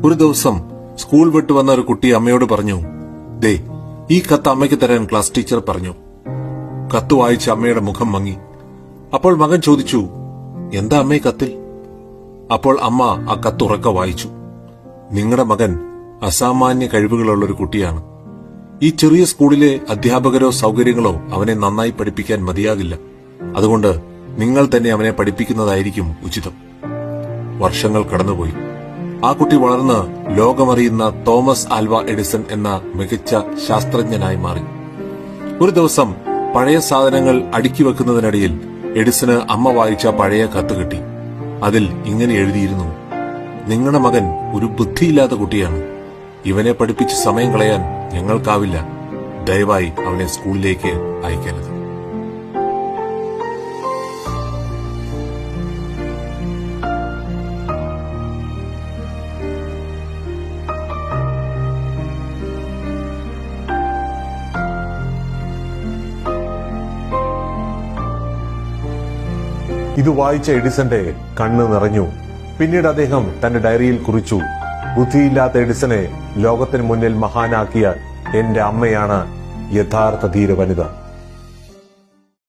ഒരു ദിവസം സ്കൂൾ വിട്ടു വന്ന ഒരു കുട്ടി അമ്മയോട് പറഞ്ഞു, ദേ ഈ കത്ത് അമ്മയ്ക്ക് തരാൻ ക്ലാസ് ടീച്ചർ പറഞ്ഞു. കത്ത് വായിച്ച് അമ്മയുടെ മുഖം മങ്ങി. അപ്പോൾ മകൻ ചോദിച്ചു, എന്താ അമ്മേ കത്തിൽ? അപ്പോൾ അമ്മ ആ കത്ത് ഉറക്കെ വായിച്ചു. നിങ്ങളുടെ മകൻ അസാമാന്യ കഴിവുകളുള്ള ഒരു കുട്ടിയാണ്. ഈ ചെറിയ സ്കൂളിലെ അധ്യാപകരോ സൗകര്യങ്ങളോ അവനെ നന്നായി പഠിപ്പിക്കാൻ മതിയാകില്ല. അതുകൊണ്ട് നിങ്ങൾ തന്നെ അവനെ പഠിപ്പിക്കുന്നതായിരിക്കും ഉചിതം. വർഷങ്ങൾ കടന്നുപോയി. ആ കുട്ടി വളർന്ന് ലോകമറിയുന്ന തോമസ് ആൽവ എഡിസൺ എന്ന മികച്ച ശാസ്ത്രജ്ഞനായി മാറി. ഒരു ദിവസം പഴയ സാധനങ്ങൾ അടുക്കി വെക്കുന്നതിനിടയിൽ എഡിസന് അമ്മ വായിച്ച പഴയ കത്ത് കിട്ടി. അതിൽ ഇങ്ങനെ എഴുതിയിരുന്നു, നിങ്ങളുടെ മകൻ ഒരു ബുദ്ധിയില്ലാത്ത കുട്ടിയാണ്. ഇവനെ പഠിപ്പിച്ച് സമയം കളയാൻ ഞങ്ങൾക്കാവില്ല. ദയവായി അവനെ സ്കൂളിലേക്ക് അയക്കരുത്. ഇത് വായിച്ച എഡിസന്റെ കണ്ണ് നിറഞ്ഞു. പിന്നീട് അദ്ദേഹം തന്റെ ഡയറിയിൽ കുറിച്ചു, ബുദ്ധിയില്ലാത്ത എഡിസനെ ലോകത്തിന് മുന്നിൽ മഹാനാക്കിയ എന്റെ അമ്മയാണ് യഥാർത്ഥ ധീര വനിത.